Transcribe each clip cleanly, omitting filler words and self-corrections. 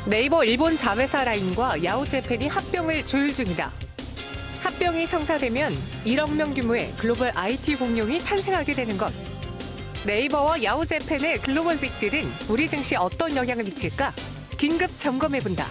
네이버 일본 자회사 라인과 야후재팬이 합병을 조율 중이다. 합병이 성사되면 1억 명 규모의 글로벌 IT 공룡이 탄생하게 되는 것. 네이버와 야후재팬의 글로벌 빅딜은 우리 증시에 어떤 영향을 미칠까? 긴급 점검해본다.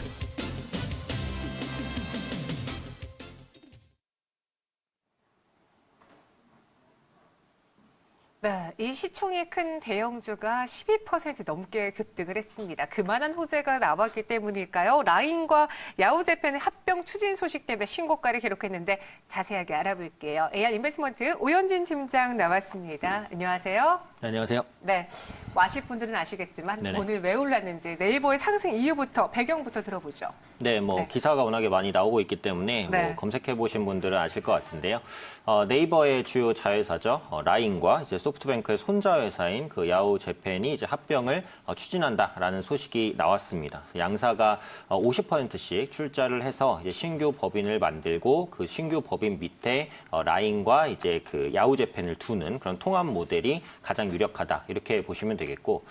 네, 이 시총이 큰 대형주가 12% 넘게 급등을 했습니다. 그만한 호재가 나왔기 때문일까요? 라인과 야후재팬의 합병 추진 소식 때문에 신고가를 기록했는데 자세하게 알아볼게요. AR 인베스트먼트 오현진 팀장 나왔습니다. 안녕하세요. 네, 안녕하세요. 네, 아실 분들은 아시겠지만 네네. 오늘 왜 올랐는지 네이버의 상승 이유부터 배경부터 들어보죠. 네, 기사가 워낙에 많이 나오고 있기 때문에 네. 검색해 보신 분들은 아실 것 같은데요. 네이버의 주요 자회사죠. 라인과 이제 소프트뱅크의 손자 회사인 그 야후재팬이 이제 합병을 추진한다라는 소식이 나왔습니다. 양사가 50%씩 출자를 해서 이제 신규 법인을 만들고 그 신규 법인 밑에 라인과 이제 그 야후재팬을 두는 그런 통합 모델이 가장 유력하다 이렇게 보시면 되겠고.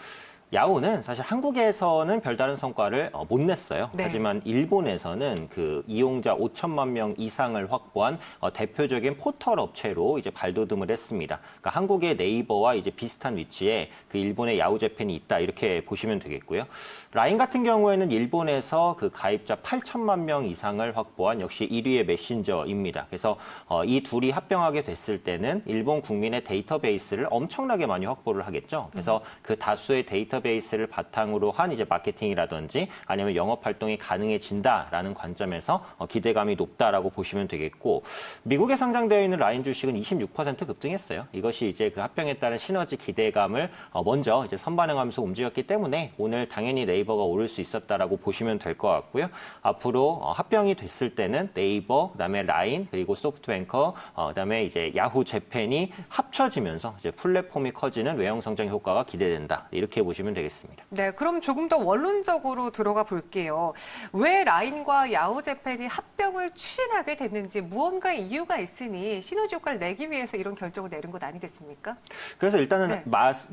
야후는 사실 한국에서는 별다른 성과를 못 냈어요. 네. 하지만 일본에서는 그 이용자 5천만 명 이상을 확보한 대표적인 포털 업체로 이제 발돋움을 했습니다. 그러니까 한국의 네이버와 이제 비슷한 위치에 그 일본의 야후재팬이 있다 이렇게 보시면 되겠고요. 라인 같은 경우에는 일본에서 그 가입자 8천만 명 이상을 확보한 역시 1위의 메신저입니다. 그래서 이 둘이 합병하게 됐을 때는 일본 국민의 데이터베이스를 엄청나게 많이 확보를 하겠죠. 그래서 그 다수의 데이터베이스를 바탕으로 한 이제 마케팅이라든지 아니면 영업 활동이 가능해진다라는 관점에서 기대감이 높다라고 보시면 되겠고, 미국에 상장되어 있는 라인 주식은 26% 급등했어요. 이것이 이제 그 합병에 따른 시너지 기대감을 먼저 이제 선반영하면서 움직였기 때문에 오늘 당연히 네이버가 오를 수 있었다라고 보시면 될 것 같고요. 앞으로 합병이 됐을 때는 네이버, 그다음에 라인, 그리고 소프트뱅크, 그다음에 이제 야후재팬이 합쳐지면서 이제 플랫폼이 커지는 외형 성장 효과가 기대된다. 이렇게 보시면 되겠습니다. 네, 그럼 조금 더 원론적으로 들어가 볼게요. 왜 라인과 야후재팬이 합병을 추진하게 됐는지 무언가 이유가 있으니 시너지 효과를 내기 위해서 이런 결정을 내린 것 아니겠습니까? 그래서 일단은 네.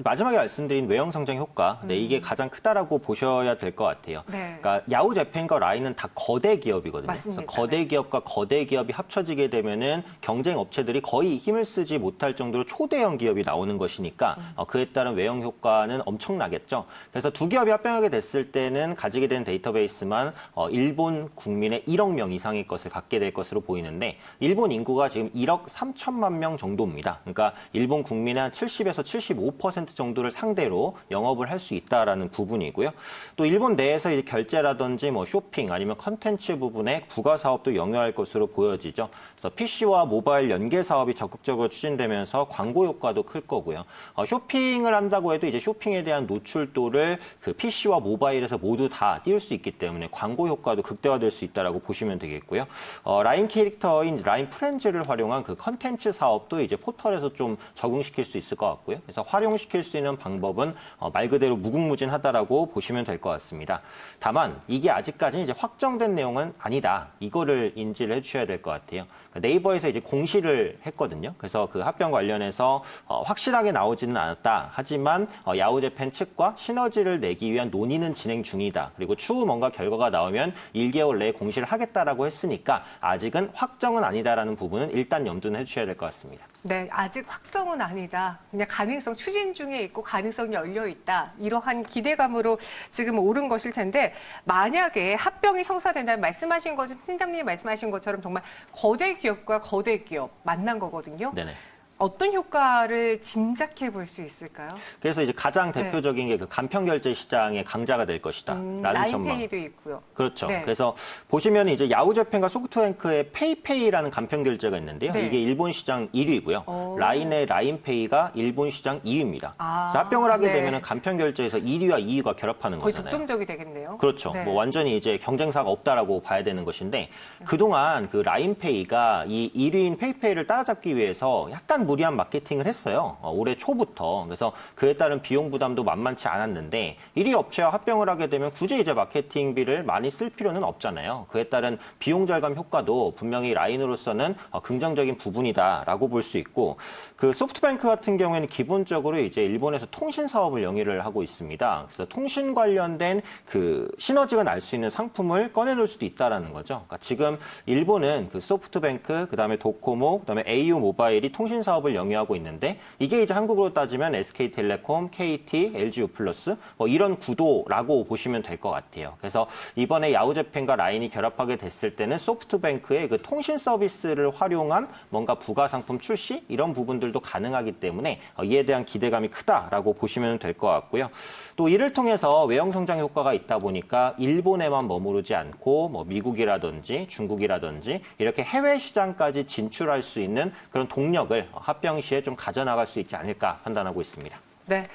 마지막에 말씀드린 외형 성장 효과, 네, 이게 가장 크다라고 보셔야 될 것 같아요. 네. 그러니까 야후재팬과 라인은 다 거대 기업이거든요. 맞습니다. 그래서 거대 기업과 거대 기업이 합쳐지게 되면은 경쟁 업체들이 거의 힘을 쓰지 못할 정도로 초대형 기업이 나오는 것이니까 그에 따른 외형 효과는 엄청나겠죠. 그래서 두 기업이 합병하게 됐을 때는 가지게 된 데이터베이스만 일본 국민의 1억 명 이상의 것을 갖게 될 것으로 보이는데, 일본 인구가 지금 1억 3천만 명 정도입니다. 그러니까 일본 국민의 한 70에서 75% 정도를 상대로 영업을 할 수 있다라는 부분이고요. 또 일본 내에서 이제 결제라든지 쇼핑 아니면 컨텐츠 부분에 부가 사업도 영위할 것으로 보여지죠. 그래서 PC와 모바일 연계 사업이 적극적으로 추진되면서 광고 효과도 클 거고요. 쇼핑을 한다고 해도 이제 쇼핑에 대한 노출도를 그 PC와 모바일에서 모두 다 띄울 수 있기 때문에 광고 효과도 극대화될 수 있다라고 보시면 되겠고요. 라인 캐릭터인 라인 프렌즈를 활용한 그 컨텐츠 사업도 이제 포털에서 좀 적응시킬 수 있을 것 같고요. 그래서 활용시킬 수 있는 방법은 말 그대로 무궁무진하다라고 보시면 될 것 같습니다. 다만 이게 아직까지는 이제 확정된 내용은 아니다. 이거를 인지를 해주셔야 될 것 같아요. 네이버에서 이제 공시를 했거든요. 그래서 그 합병 관련해서 확실하게 나오지는 않았다. 하지만 야후재팬 측과 시너지를 내기 위한 논의는 진행 중이다. 그리고 추후 뭔가 결과가 나오면 1개월 내에 공시를 하겠다라고 했으니까 아직은 확정은 아니다라는 부분은 일단 염두는 해주셔야 될 것 같습니다. 네, 아직 확정은 아니다. 그냥 가능성 추진 중에 있고 가능성이 열려 있다. 이러한 기대감으로 지금 오른 것일 텐데, 만약에 합병이 성사된다면 말씀하신 것처럼, 팀장님이 말씀하신 것처럼 정말 거대 기업과 거대 기업 만난 거거든요. 네네. 어떤 효과를 짐작해 볼 수 있을까요? 그래서 이제 가장 대표적인 게 그 간편 결제 시장의 강자가 될 것이다. 라는 전망. 라인페이도 있고요. 그렇죠. 네. 그래서 보시면 이제 야후재팬과 소프트뱅크의 페이페이라는 간편 결제가 있는데요. 네. 이게 일본 시장 1위고요. 라인의 라인페이가 일본 시장 2위입니다. 아, 그래서 합병을 하게 네. 되면 간편 결제에서 1위와 2위가 결합하는 거의 거잖아요. 독점적이 되겠네요. 그렇죠. 네. 완전히 이제 경쟁사가 없다라고 봐야 되는 것인데, 그동안 그 라인페이가 이 1위인 페이페이를 따라잡기 위해서 약간 상당한 무리한 마케팅을 했어요. 올해 초부터. 그래서 그에 따른 비용 부담도 만만치 않았는데 1위 업체와 합병을 하게 되면 굳이 이제 마케팅비를 많이 쓸 필요는 없잖아요. 그에 따른 비용 절감 효과도 분명히 라인으로서는 긍정적인 부분이다라고 볼 수 있고 그 소프트뱅크 같은 경우에는 기본적으로 이제 일본에서 통신 사업을 영위를 하고 있습니다. 그래서 통신 관련된 그 시너지가 날 수 있는 상품을 꺼내놓을 수도 있다라는 거죠. 그러니까 지금 일본은 그 소프트뱅크, 그다음에 도코모, 그다음에 au 모바일이 통신 사업을 영위하고 있는데 이게 이제 한국으로 따지면 SK텔레콤, KT, LG유플러스 뭐 이런 구도라고 보시면 될 것 같아요. 그래서 이번에 야후재팬과 라인이 결합하게 됐을 때는 소프트뱅크의 그 통신 서비스를 활용한 뭔가 부가 상품 출시 이런 부분들도 가능하기 때문에 이에 대한 기대감이 크다라고 보시면 될 것 같고요. 또 이를 통해서 외형 성장 효과가 있다 보니까 일본에만 머무르지 않고 뭐 미국이라든지 중국이라든지 이렇게 해외 시장까지 진출할 수 있는 그런 동력을 합병 시에 좀 가져나갈 수 있지 않을까 판단하고 있습니다. 네.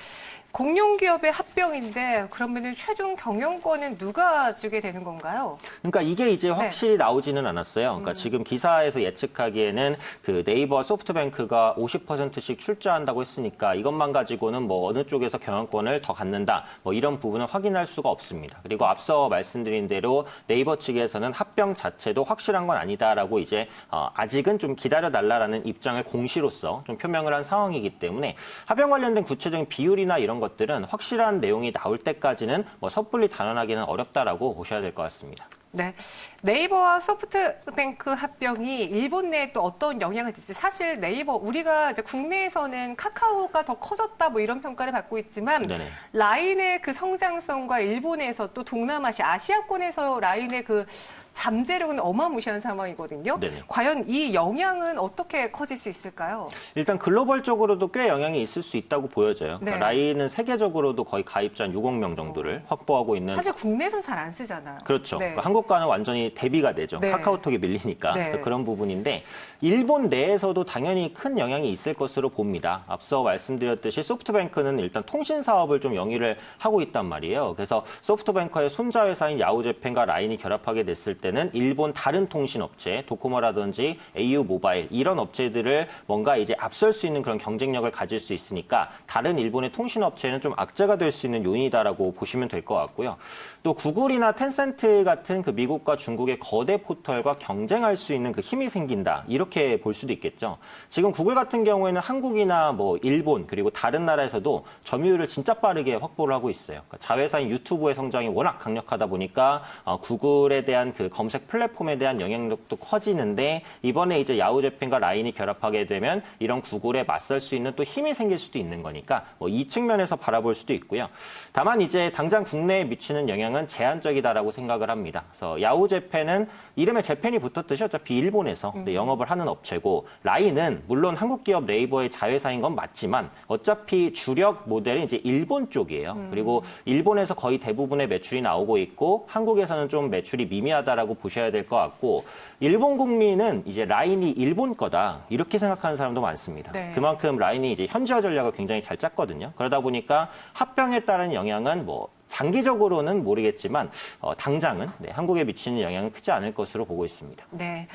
공룡 기업의 합병인데 그러면은 최종 경영권은 누가 주게 되는 건가요? 그러니까 이게 이제 확실히 나오지는 않았어요. 그러니까 지금 기사에서 예측하기에는 그 네이버 소프트뱅크가 50%씩 출자한다고 했으니까 이것만 가지고는 뭐 어느 쪽에서 경영권을 더 갖는다 뭐 이런 부분은 확인할 수가 없습니다. 그리고 앞서 말씀드린 대로 네이버 측에서는 합병 자체도 확실한 건 아니다라고 이제 아직은 좀 기다려달라라는 입장을 공시로서 좀 표명을 한 상황이기 때문에 합병 관련된 구체적인 비율이나 이런 것들은 확실한 내용이 나올 때까지는 뭐 섣불리 단언하기는 어렵다라고 보셔야 될 것 같습니다. 네. 네이버와 소프트뱅크 합병이 일본 내에 또 어떤 영향을 줄지 사실 네이버 우리가 이제 국내에서는 카카오가 더 커졌다 뭐 이런 평가를 받고 있지만 네네. 라인의 그 성장성과 일본에서 또 동남아시아 아시아권에서 라인의 그 잠재력은 어마무시한 상황이거든요. 네네. 과연 이 영향은 어떻게 커질 수 있을까요? 일단 글로벌적으로도 꽤 영향이 있을 수 있다고 보여져요. 그러니까 네. 라인은 세계적으로도 거의 가입자 6억 명 정도를 확보하고 있는 사실 국내에선 잘 안 쓰잖아요. 그렇죠. 네. 그러니까 한국과는 완전히 대비가 되죠. 네. 카카오톡이 밀리니까. 네. 그래서 그런 부분인데 일본 내에서도 당연히 큰 영향이 있을 것으로 봅니다. 앞서 말씀드렸듯이 소프트뱅크는 일단 통신 사업을 좀 영위를 하고 있단 말이에요. 그래서 소프트뱅크의 손자 회사인 야후재팬과 라인이 결합하게 됐을 때는 일본 다른 통신 업체, 도코모라든지 au 모바일 이런 업체들을 뭔가 이제 앞설 수 있는 그런 경쟁력을 가질 수 있으니까 다른 일본의 통신 업체는 좀 악재가 될 수 있는 요인이다라고 보시면 될 것 같고요. 또 구글이나 텐센트 같은 그 미국과 중국의 거대 포털과 경쟁할 수 있는 그 힘이 생긴다. 이렇게 볼 수도 있겠죠. 지금 구글 같은 경우에는 한국이나 뭐 일본 그리고 다른 나라에서도 점유율을 진짜 빠르게 확보를 하고 있어요. 그러니까 자회사인 유튜브의 성장이 워낙 강력하다 보니까 구글에 대한 그 검색 플랫폼에 대한 영향력도 커지는데 이번에 이제 야후재팬과 라인이 결합하게 되면 이런 구글에 맞설 수 있는 또 힘이 생길 수도 있는 거니까 뭐 이 측면에서 바라볼 수도 있고요. 다만 이제 당장 국내에 미치는 영향은 제한적이다라고 생각을 합니다. 그래서 야후재팬은 이름에 재팬이 붙었듯이 어차피 일본에서 영업을 하는 업체고 라인은 물론 한국 기업 네이버의 자회사인 건 맞지만 어차피 주력 모델은 이제 일본 쪽이에요. 그리고 일본에서 거의 대부분의 매출이 나오고 있고 한국에서는 좀 매출이 미미하다라고 보셔야 될 것 같고 일본 국민은 이제 라인이 일본 거다 이렇게 생각하는 사람도 많습니다. 네. 그만큼 라인이 이제 현지화 전략을 굉장히 잘 짰거든요. 그러다 보니까 합병에 따른 영향은 뭐 장기적으로는 모르겠지만 당장은 한국에 미치는 영향은 크지 않을 것으로 보고 있습니다. 네.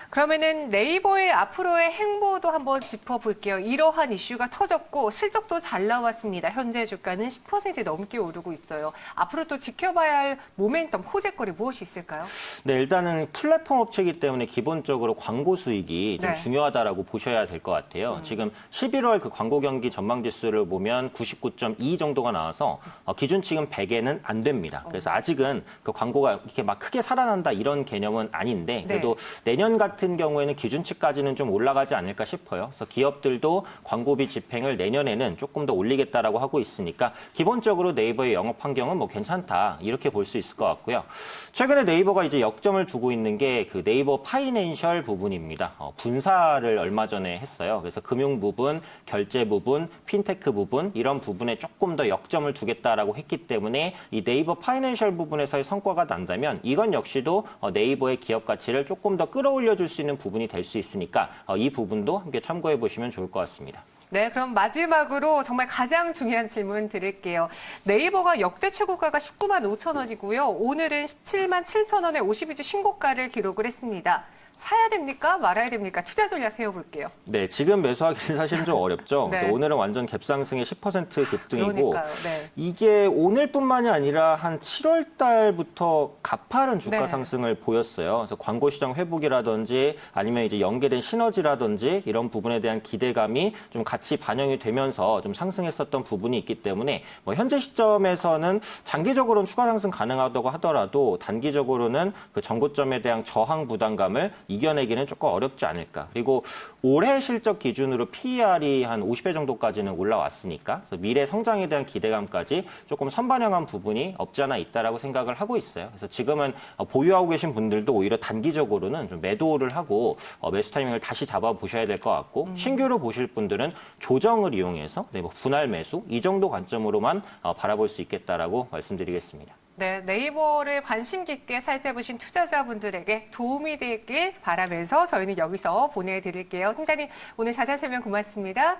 그러면은 네이버의 앞으로의 행보도 한번 짚어볼게요. 이러한 이슈가 터졌고 실적도 잘 나왔습니다. 현재 주가는 10% 넘게 오르고 있어요. 앞으로 또 지켜봐야 할 모멘텀, 호재거리 무엇이 있을까요? 네, 일단은 플랫폼 업체이기 때문에 기본적으로 광고 수익이 좀 네. 중요하다라고 보셔야 될 것 같아요. 지금 11월 그 광고 경기 전망 지수를 보면 99.2 정도가 나와서 기준치금 100에는 안 됩니다. 그래서 아직은 그 광고가 이렇게 막 크게 살아난다 이런 개념은 아닌데 그래도 내년 같은 경우에는 기준치까지는 좀 올라가지 않을까 싶어요. 그래서 기업들도 광고비 집행을 내년에는 조금 더 올리겠다라고 하고 있으니까 기본적으로 네이버의 영업 환경은 뭐 괜찮다 이렇게 볼 수 있을 것 같고요. 최근에 네이버가 이제 역점을 두고 있는 게 그 네이버 파이낸셜 부분입니다. 분사를 얼마 전에 했어요. 그래서 금융 부분, 결제 부분, 핀테크 부분 이런 부분에 조금 더 역점을 두겠다라고 했기 때문에 이 네이버 파이낸셜 부분에서의 성과가 난다면 이건 역시도 네이버의 기업 가치를 조금 더 끌어올려 줄 수 있는 부분이 될 수 있으니까 이 부분도 함께 참고해 보시면 좋을 것 같습니다. 네, 그럼 마지막으로 정말 가장 중요한 질문 드릴게요. 네이버가 역대 최고가가 19만 5천 원이고요. 오늘은 17만 7천 원의 52주 신고가를 기록을 했습니다. 사야 됩니까? 말아야 됩니까? 투자 전략 세워볼게요. 네, 지금 매수하기는 사실은 좀 어렵죠. 네. 그래서 오늘은 완전 갭상승의 10% 급등이고 그러니까요. 네. 이게 오늘뿐만이 아니라 한 7월 달부터 가파른 주가 네. 상승을 보였어요. 그래서 광고 시장 회복이라든지 아니면 이제 연계된 시너지라든지 이런 부분에 대한 기대감이 좀 같이 반영이 되면서 좀 상승했었던 부분이 있기 때문에 뭐 현재 시점에서는 장기적으로는 추가 상승 가능하다고 하더라도 단기적으로는 그 전고점에 대한 저항 부담감을 이겨내기는 조금 어렵지 않을까. 그리고 올해 실적 기준으로 PER이 한 50배 정도까지는 올라왔으니까 그래서 미래 성장에 대한 기대감까지 조금 선반영한 부분이 없지 않아 있다라고 생각을 하고 있어요. 그래서 지금은 보유하고 계신 분들도 오히려 단기적으로는 좀 매도를 하고 매수 타이밍을 다시 잡아보셔야 될 것 같고 신규로 보실 분들은 조정을 이용해서 네, 뭐 분할 매수 이 정도 관점으로만 바라볼 수 있겠다라고 말씀드리겠습니다. 네, 네이버를 관심 깊게 살펴보신 투자자분들에게 도움이 되길 바라면서 저희는 여기서 보내드릴게요. 팀장님, 오늘 자세한 설명 고맙습니다.